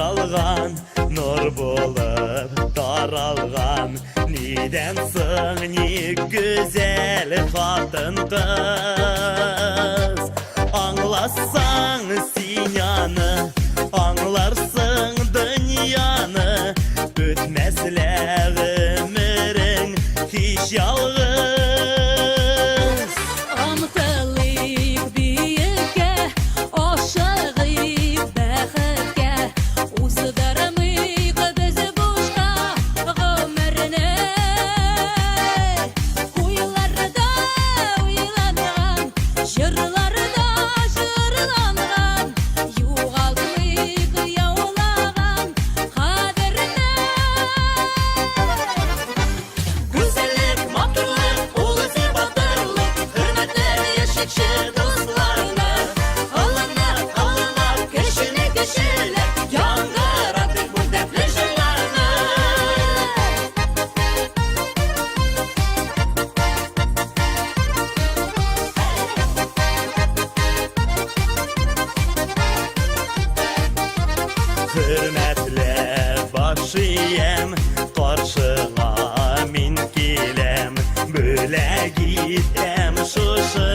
Taralgan, nur bulup daralgan, neden sığ ni güzel kadın kız. Anlasan sinyanı, anlarsın dünyanı, ötmezler ömrün hiç yalnız. Omtilik büyükке, aşık bextke, uzdırmayık biz boşqa ömrüne. Kuyularda uylangan, jırlarda jırlangan, yuğalmayık yavlagan kaderine. Güzellik, matırlık, ulusi batırlık, hürmetler yaşıkşı dostlarına. Alınlar, alınlar, kişini kişiler, yangıratır bu defli jırlarına. Hürmetle başıyım, karşıma min kilem, böyle gittim şuşu